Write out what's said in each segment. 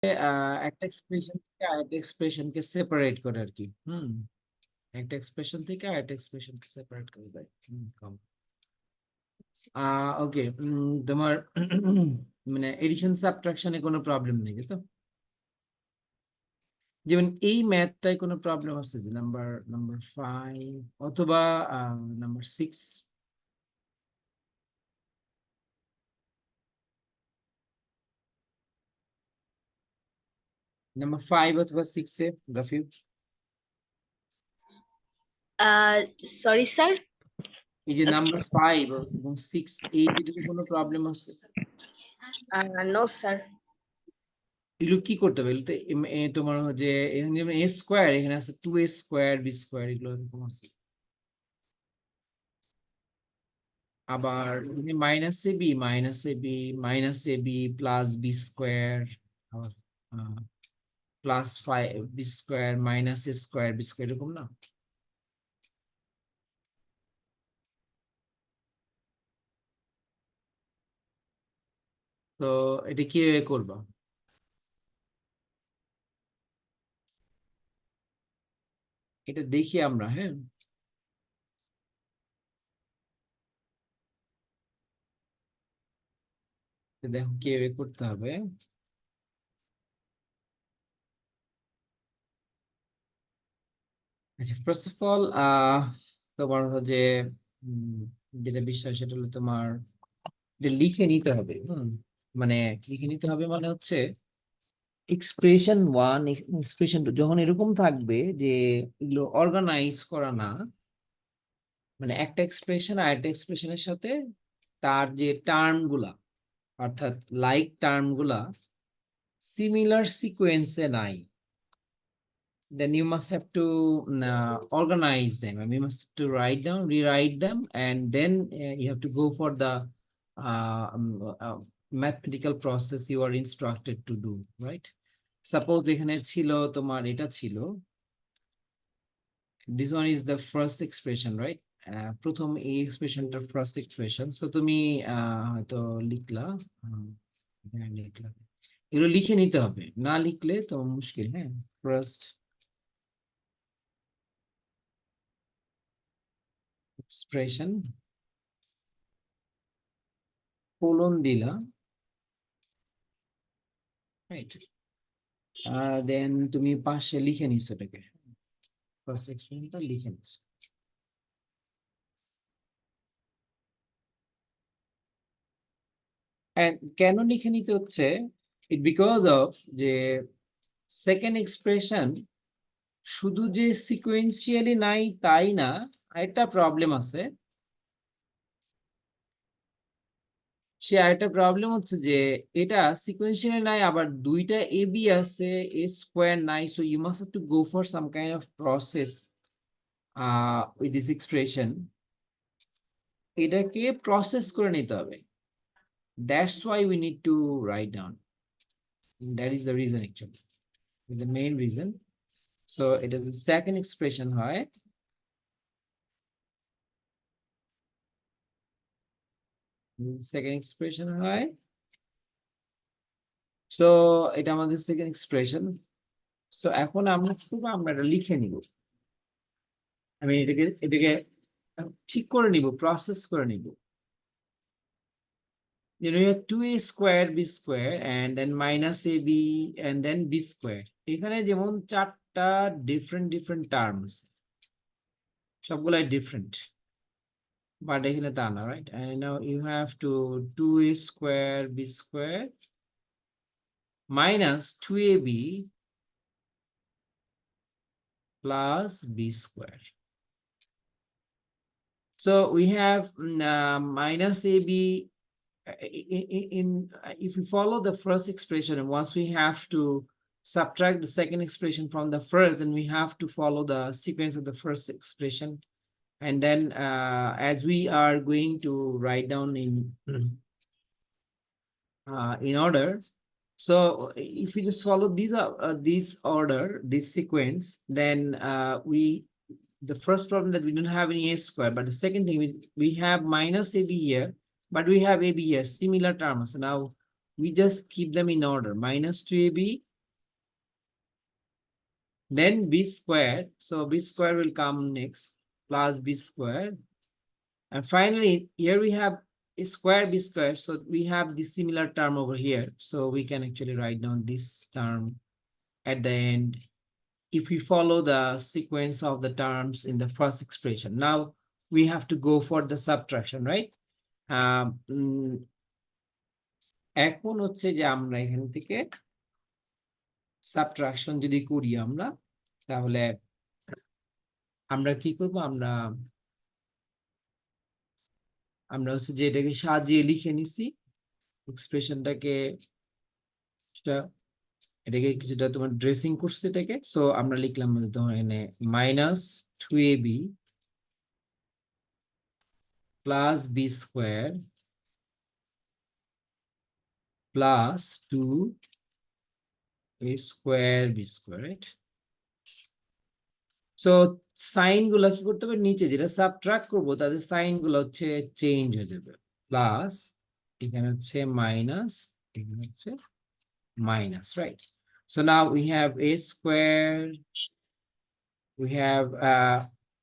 একটা এক্সপ্রেশন থেকে আরেকটা এক্সপ্রেশনকে সেপারেট করে আর কি। একটা এক্সপ্রেশন থেকে আরেকটা এক্সপ্রেশনকে সেপারেট করে দেয়। কম ওকে। তোমার মানে এডিশন সাবট্রাকশনে কোনো প্রবলেম নেই তো? যেমন এই ম্যাথটায় কোনো প্রবলেম আছে যে নাম্বার নাম্বার 5 অথবা নাম্বার 6? নাম্বার 5 অথবা 6 এ রাফিউ? Sorry sir. এই যে নাম্বার 5 এবং 6 এই দুটোতে কোনো প্রবলেম আছে? No sir. এগুলো কি করতে হবে? এগুলোতে তোমার যে এখানে যেমন a স্কয়ার, এখানে আছে 2a স্কয়ার b স্কয়ার, এগুলো এরকম আছে। আবার minus ab minus ab plus b square, আবার plus 5b square minus a square b square, এরকম না? তো এটা কিভাবে করবা? এটা দেখি আমরা, হ্যাঁ। দেখো কিভাবে করতে হবে। আচ্ছা, ফার্স্ট অফ অল তোমার যে যেটা বিষয় সেটা হলো তোমার এটা লিখে নিতে হবে। মানে লিখে নিতে হবে মানে হচ্ছে এক্সপ্রেশন 1 এক্সপ্রেশন 2 যখন এরকম থাকবে যে এগুলো অর্গানাইজ করা না, মানে একটা এক্সপ্রেশন আর একটা এক্সপ্রেশনের সাথে তার যে টার্ম গুলা, অর্থাৎ লাইক টার্ম গুলা সিমিলার সিকোয়েন্সে নাই, then you must have to organize them, and you must have to rewrite them, and then you have to go for the mathematical process you are instructed to do, right? Suppose এখানে ছিল তোমার এটা ছিল, this one is the first expression, right? প্রথম এই এক্সপ্রেশনটা first expression, so তুমি হয়তো লিখলা, এখানে লিখলা, এগুলো লিখে নিতে হবে, না লিখলে তো মুশকিল। হ্যাঁ, ফার্স্ট এক্সপ্রেশন কোলন দিলা, রাইট? দেন তুমি পাশে লিখে নিছো এটাকে, ফার্স্ট এক্সপ্রেশনটা লিখে নিছো। এন্ড কেন লিখে নিতে হচ্ছে? ইট বিকজ অফ যে সেকেন্ড এক্সপ্রেশন শুধু যে সিকোয়েন্সিয়ালি নাই তাই না, একটা প্রবলেম আছে। সে আরেকটা প্রবলেম হচ্ছে যে এটা সিকোয়েন্সিয়ালি নাই, আবার দুইটা এ বি আছে, এ স্কোয়ার নাই, so you must have to go for some kind of process with this expression. এটাকে প্রসেস করে নিতে হবে। That's why we need to write down. That is the reason actually, the main reason. So it is the second expression হয়, second expression হয়। So এটা আমাদের second expression। So এখন আমরা কি করবো? আমরা এটা লিখে নিব, আমি এটাকে ঠিক করে নিব, প্রসেস করে নিব। You know, you have 2a square b square and then minus ab and then b square, এখানে যেমন চারটা ডিফারেন্ট টার্মস, সবগুলাই ডিফারেন্ট, but এখানে তা না, right? And now you have to 2a square b square minus 2ab plus b square. So we have minus ab if we follow the first expression, and once we have to subtract the second expression from the first, then we have to follow the sequence of the first expression, and then as we are going to write down in order. So if we just follow these order, this sequence, then the first problem that we don't have any a square, but the second thing, we have minus ab here, but we have ab here, similar terms. Now we just keep them in order, minus 2ab then b squared, so b squared will come next, plus b squared, and finally here we have a square b squared, so we have this similar term over here, so we can actually write down this term at the end if we follow the sequence of the terms in the first expression. Now we have to go for the subtraction, right? এখন হচ্ছে যে আমরা এখান থেকে subtraction যদি করি আমরা, তাহলে আমরা কি করব, আমরা আমরা হচ্ছে যে এটাকে সাজিয়ে লিখে নিছি এক্সপ্রেশনটাকে, এটাকে কিছুটা তোমার ড্রেসিং করছে এটাকে, সো আমরা লিখলাম তোমার এখানে -2ab plus B square plus 2a square B square, right? So sign গুলো কি করতে হবে, নিচে যেটা সাবট্রাক্ট করবো তাদের সাইন গুলো হচ্ছে চেঞ্জ হয়ে যাবে, প্লাস এখানে হচ্ছে মাইনাস, এখানে হচ্ছে minus, right? So now we have a square, we have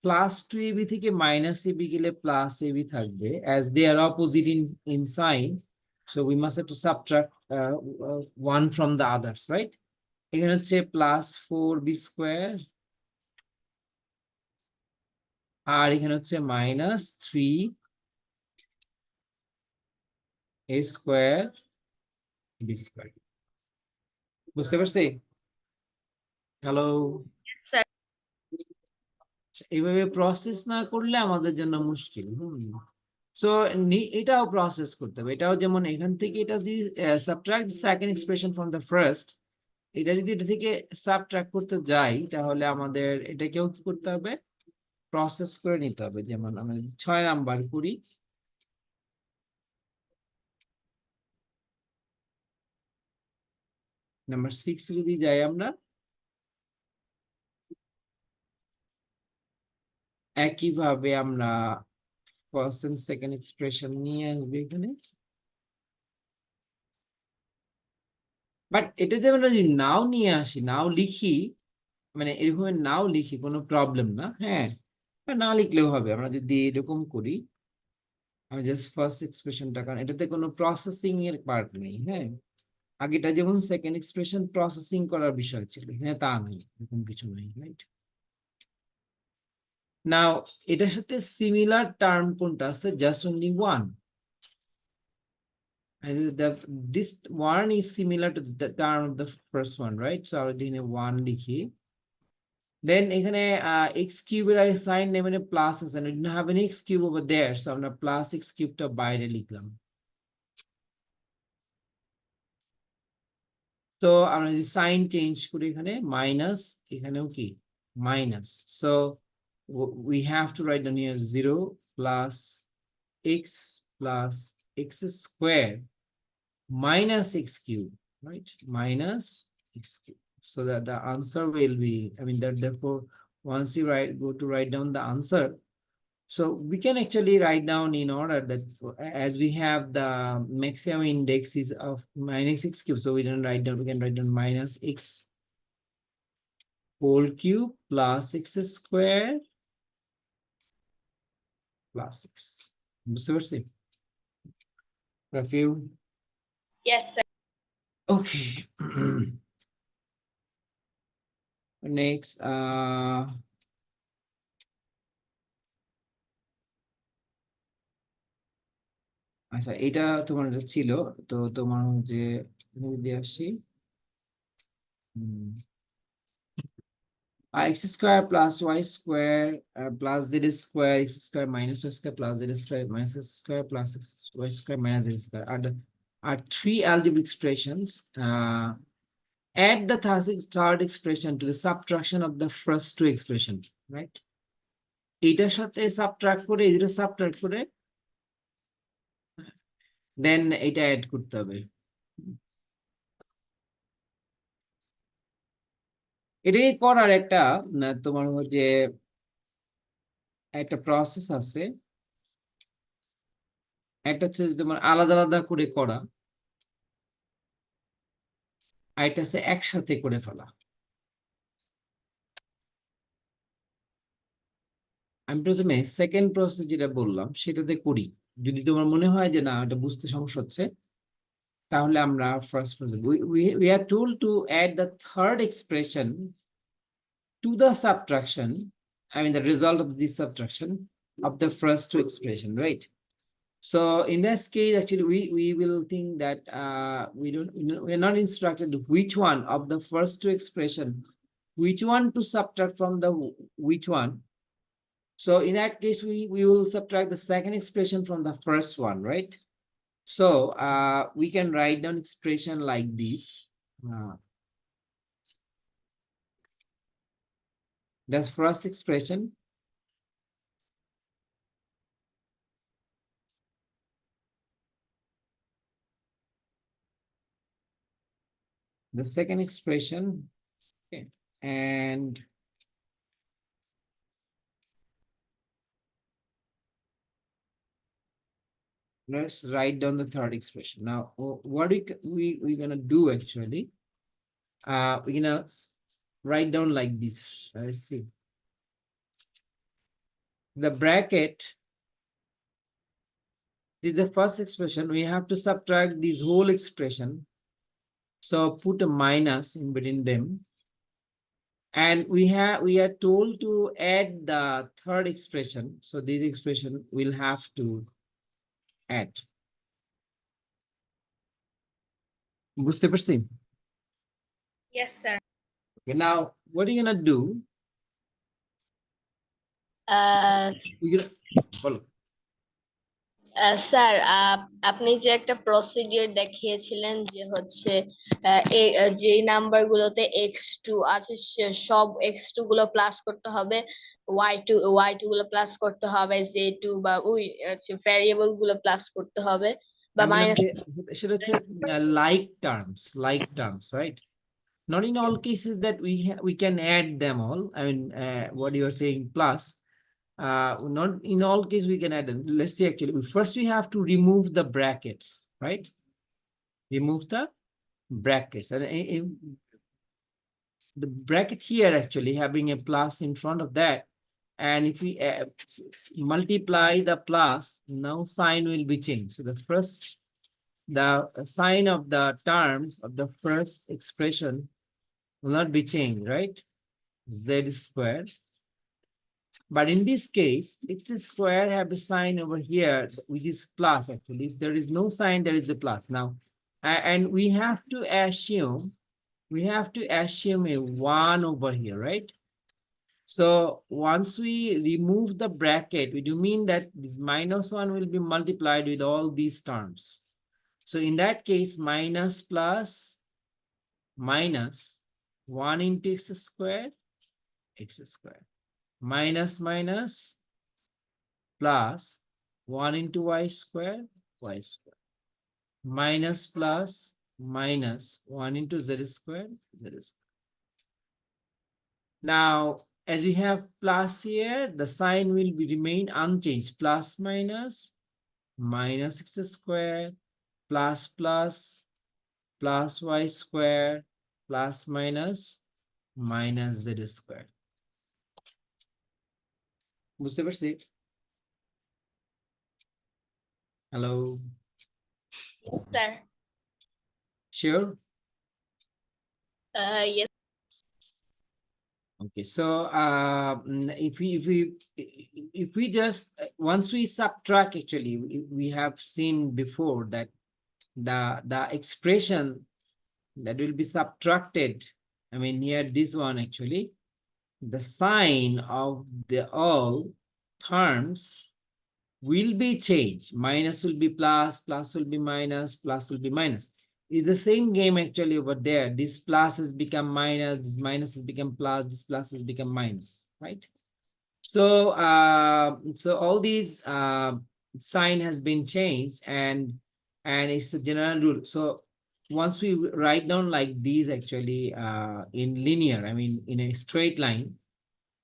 plus 2ab থেকে minus ab গেলে plus ab থাকবে, as they are opposite in sign, so we must have to subtract one from the others, right? এখানে হচ্ছে plus 4b square, আর এখানে হচ্ছে -3a square b square, বুঝতে পারছি? Hello, Sir. এইভাবে প্রসেস না করলে আমাদের জন্য মুশকিল। সো এটাও প্রসেস করতে হবে, এটাও যেমন এখান থেকে এটা যদি subtract second expression from the first, এটা যদি এটা থেকে সাবট্রাক্ট করতে যাই তাহলে আমাদের এটাকেও কি করতে হবে, প্রসেস করে নিতে হবে। যেমন আমরা 6 নাম্বার করি, নাম্বার 6 যদি যাই আমরা, একইভাবে আমরা ফার্স্ট এন্ড সেকেন্ড এক্সপ্রেশন নিয়ে আসবে এখানে, বাট এটা যে আমরা যদি নাও নিয়ে আসি, নাও লিখি, মানে এরকম নাও লিখি, কোনো প্রবলেম না, হ্যাঁ, না লিখলেও হবে। আমরা যদি এরকম করি, আমি জাস্ট ফার্স্ট এক্সপ্রেশনটা, কারণ এটাতে কোনো প্রসেসিং এর পার্ট নেই, হ্যাঁ, আগেটা যেমন সেকেন্ড এক্সপ্রেশন প্রসেসিং করার বিষয় ছিল, এখানে তা নেই, এরকম কিছু নেই, রাইট? নাও এটার সাথে সিমিলার টার্ম কোনটা আছে, just only one, this one is similar to the term of the first one, right? So আমরা এখানে 1 লিখি, then এখানে x cube এর আগে সাইন নেই, মানে প্লাস আছে, we didn't have an x cube over there, so আমরা প্লাস x cube টা বাইরে লিখলাম। তো আমরা যদি সাইন চেঞ্জ করি, এখানে মাইনাস, এখানেও কি minus, so we have to write down here 0 plus x square minus x cube, right? Minus x cube, so that the answer will be, I mean that therefore once you go to write down the answer, so we can actually write down in order that as we have the maximum index is of minus x cube, so we don't write down, we can write down minus x whole cube plus x square plus 6, বুঝতে পারছি? Review. Yes, sir. Okay. Next, আচ্ছা, এটা তোমার ছিল, তো তোমার যে যদি আসি, x square plus y square plus z square x square minus y square plus z square minus x square plus y square minus z square are three algebraic expressions. Add the third expression to the subtraction of the first two expression, right? এটার সাথে subtract করে, এটা subtract করে, দেন এটা add করতে হবে। এটাই করার একটা তোমার যে একটা প্রসেস আছে, একটা হচ্ছে তোমার আলাদা আলাদা করে করা, আর এটা হচ্ছে একসাথে করে ফেলা। আমি প্রথমে সেকেন্ড প্রসেস যেটা বললাম সেটাতে করি। যদি তোমার মনে হয় যে না এটা বুঝতে সমস্যা হচ্ছে, তাহলে আমরা first process we are told to add the third expression to the subtraction, I mean the result of this subtraction of the first two expression, right? So in this case, actually, we will think that we're not instructed which one of the first two expression, which one to subtract from the which one. So in that case, we will subtract the second expression from the first one, right? So we can write down expression like this. That's first expression. The second expression, okay, and let's write down the third expression. Now, what we're gonna do actually, we're gonna write down like this. Let's see. The bracket, this is the first expression. We have to subtract this whole expression. So put a minus in between them. And we are told to add the third expression. So this expression will have to add. বুঝতে পারছি? Yes, sir. Okay, now what are you gonna do? বলো। Sir আপনি যে একটা procedure দেখিয়েছিলেন যে হচ্ছে যে নাম্বার গুলোতে x2 আছে সব x2 গুলো প্লাস করতে হবে, y2 গুলো প্লাস করতে হবে, z2 বা ওই ভ্যারিয়েবল গুলো প্লাস করতে হবে বা আমি বললাম মাইনাস। যে সেটা হচ্ছে like terms, right? Not in all cases that we can add them all. I mean, what you are saying plus, not in all cases we can add them. Let's see, actually, first we have to remove the brackets, right? Remove the brackets, and the bracket here actually having a plus in front of that, and if we multiply the plus, now sign will be changed. So the sign of the terms of the first expression will not be changed, right? Z squared. But in this case, x square have a sign over here, which is plus actually. If there is no sign, there is a plus. Now, and we have to assume a 1 over here, right? So once we remove the bracket, we do mean that this -1 will be multiplied with all these terms. So in that case, minus plus minus 1 into x squared, minus minus plus 1 into y squared, minus plus minus 1 into z squared, Now, as we have plus here, the sign will be remain unchanged. Plus minus minus x squared plus plus plus y squared plus minus minus z squared. বুঝতে পারছি? Hello. Sir Sure. yes. Okay, so if we just once we subtract, actually we have seen before that the expression that will be subtracted, I mean here this one actually, the sign of the all terms will be changed. Minus will be plus, plus will be minus, plus will be minus. It's the same game actually over there. This plus has become minus, this minus has become plus, this plus has become minus, right? So so all these sign has been changed, and it's a general rule. So once we write down like these actually in linear, I mean in a straight line,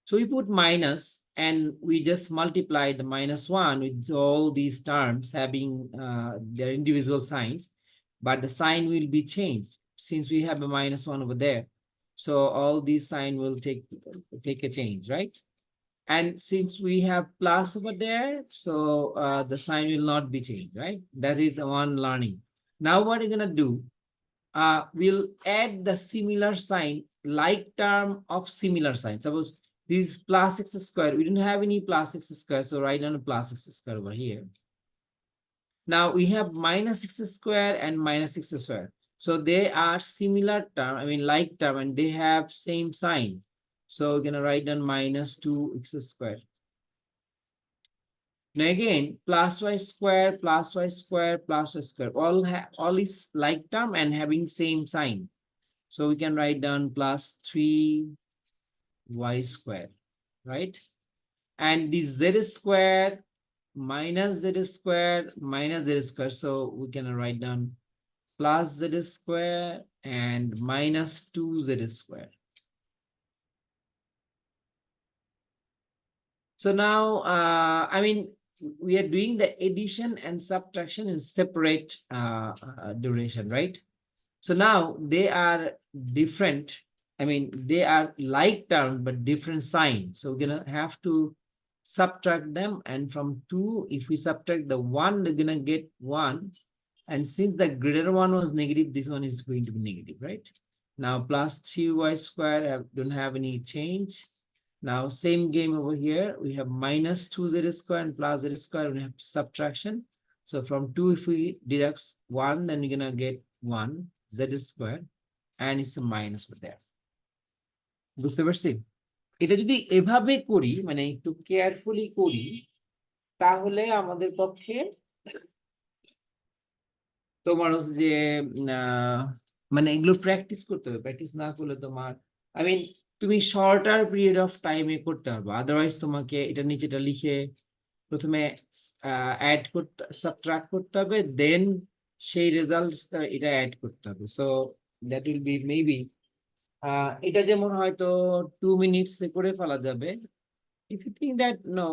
so we put minus and we just multiply the -1 with all these terms having their individual signs, but the sign will be changed since we have a -1 over there. So all these sign will take a change, right? And since we have plus over there, so the sign will not be changed, right? That is one learning. Now what are you gonna do? We'll add the similar sign, like term of similar sign. Suppose this plus x square, we don't have any plus x square, so write down a plus x square over here. Now we have minus x square and minus x square. So they are similar term, I mean like term, and they have same sign. So we're gonna write down minus 2x square. Now again, plus y square, plus y square, plus y square, all is like term and having same sign. So we can write down plus 3y square, right? And the z square minus z square minus z square. So we can write down plus z square and minus 2z square. So now, I mean, we are doing the addition and subtraction in separate duration, right? So now they are different. I mean, they are like terms, but different signs. So we're gonna have to subtract them. And from 2, if we subtract the 1, we're gonna get 1. And since the greater one was negative, this one is going to be negative, right? Now plus 3y square don't have any change. Now same game over here. We have minus 2z square and plus z square. We have subtraction. So from 2, if we deduct 1, then we're gonna get 1 z square, and it's a minus over there. বুঝতে পারছি? এটা যদি এভাবে করি, মানে একটু carefully করি, তাহলে আমাদের পক্ষে তোমার হচ্ছে যে মানে এগুলো প্র্যাকটিস করতে হবে। প্র্যাকটিস না করলে তোমার, আই মিন, তুমি শর্টার পিরিয়ড অফ টাইমে করতে পারবে। আদারওয়াইজ তোমাকে এটা নিচেটা লিখে প্রথমে অ্যাড করতে, সাবট্রাক্ট করতে হবে, দেন সেই রেজাল্ট এটা অ্যাড করতে হবে। So that will be maybe, এটা যেমন হয়তো 2 মিনিটস এ করে ফেলা যাবে। If you think that no,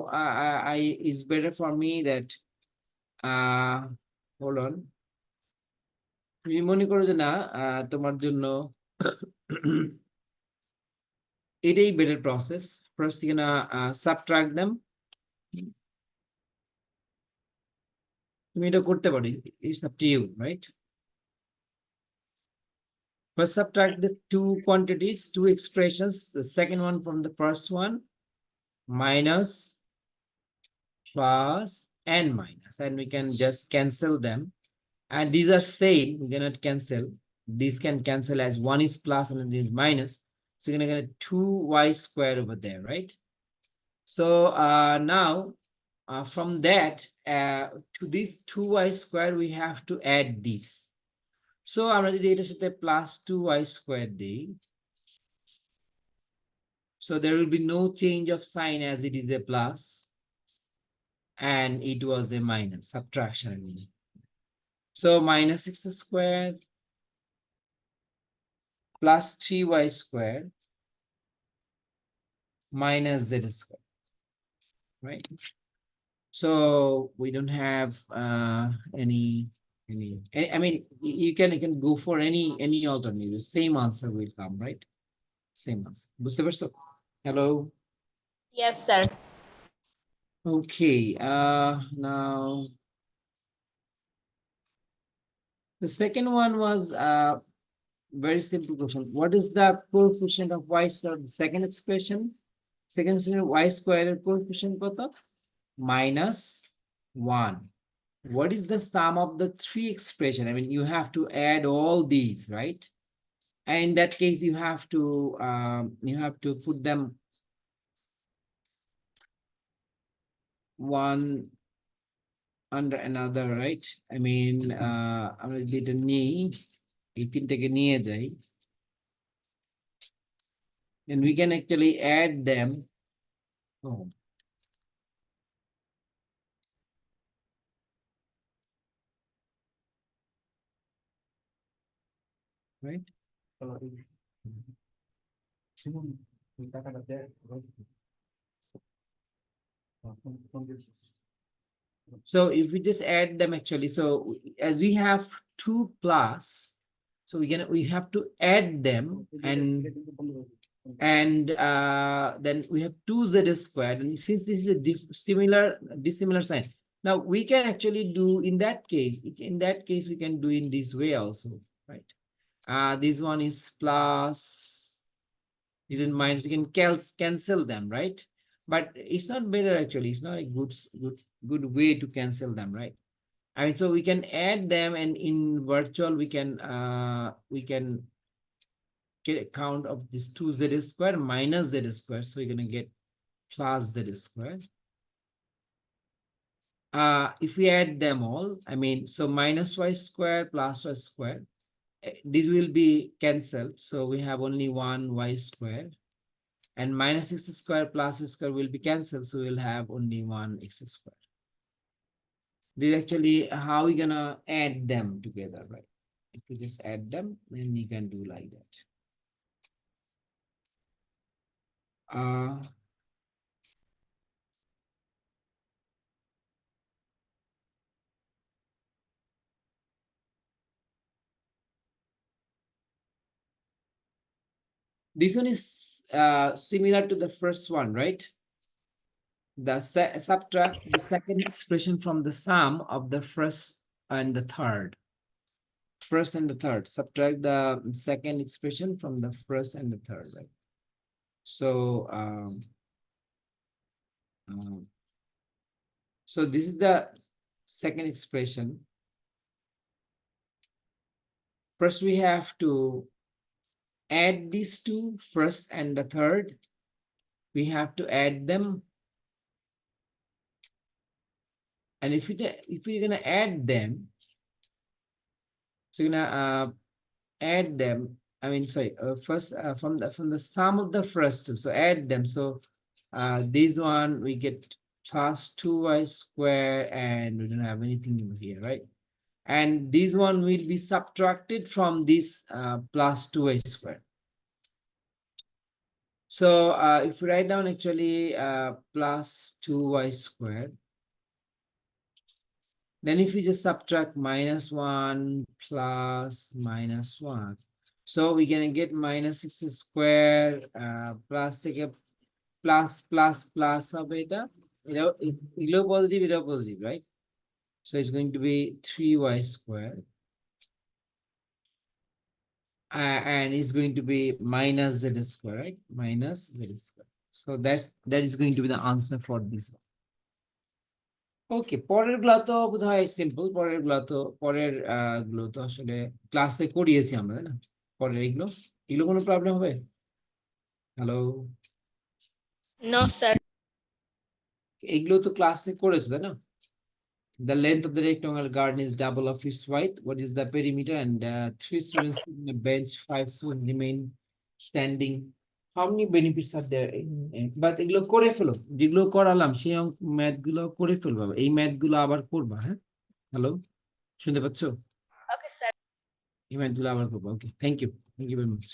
I is better for me that, hold on, তুমি মনে করো যে না, তোমার জন্য এটাই better process. First you gonna subtract them. তুমি এটা করতে পারো, it's up to you, right? First subtract the two quantities, two expressions, the second one from the first one, minus, plus, and minus, and we can just cancel them. And these are same, we cannot cancel. These can cancel as one is plus and this is minus. So you're gonna get 2y squared over there, right? So now from that to this 2y squared, we have to add this. So আমরা যদি এটার সাথে plus 2y squared দিই, so there will be no change of sign as it is a plus and it was a minus, subtraction. So minus x squared plus 3y squared minus z squared, right? So we don't have any, I mean, you can go for any alternative, same answer will come, right? Same answer. বুঝতে পারছো? Hello. Yes, sir. Okay, now the second one was very simple question. What is the coefficient of y squared? The second expression y squared coefficient কত? Minus 1. What is the sum of the 3 expression? I mean, you have to add all these, right? And in that case, you have to put them one under another, right? I mean, আমরা যদি এটা নিই, এই তিনটাকে নিয়ে যাই, and we can actually add them. Oh. Right? So if we just add them actually, so as we have 2 plus, so we have to add them, and And then we have 2z squared, and since this is a dissimilar sign, now we can actually do in that case we can do in this way also, right? This one is plus, this is minus, we can cancel them, right? But it's not better, actually it's not a good way to cancel them, right? I mean, so we can add them, and in virtual we can get a count of this 2z square minus z square, so we're going to get plus z square. If we add them all, I mean, so minus y square plus y square, this will be cancelled, so we have only one y square, and minus x square plus x square will be cancelled, so we'll have only one x square. This is actually how we're gonna add them together, right? If you just add them, then you can do like that. This one is similar to the first one, right? Subtract the second expression from the sum of the first and the third. First and the third. Subtract the second expression from the first and the third, right? So, so this is the second expression. First, we have to add these two, first and the third. We have to add them. And if we're gonna add them, so you're gonna add them. I mean, sorry, first from the sum of the first two. So add them. So this one we get plus 2y square, and we don't have anything in here, right? And this one will be subtracted from this plus 2y square. So if we write down actually plus 2y squared, then if we just subtract minus 1 plus minus 1, so we're gonna get minus 6 squared plus take a plus of beta, positive, right? So it's going to be 3y squared. And it's going to be minus z square, right? Minus z square. So that is going to be the answer for this one. ওকে, পরের গুলো তো বোধহয় simple, পরের গুলো তো আসলে ক্লাসে করিয়েছি আমরা, তাই না? পরের এগুলো কোনো প্রবলেম হবে? Hello, No, sir. এগুলো তো ক্লাসে করেছো, তাই না? The length of the rectangular garden is double of its width. What is the perimeter? And 3 students in the bench, 5 students remain standing. How many benefits are there? But এগুলো করে ফেলো, যেগুলো করালাম সেই ম্যাথ গুলো করে ফেলবো, এই ম্যাথ গুলো আবার করবা, হ্যাঁ? হ্যালো, শুনতে পাচ্ছ? Okay, sir. এই ম্যাথ গুলো আবার করবো। ওকে, থ্যাংক ইউ ভেরি মাচ।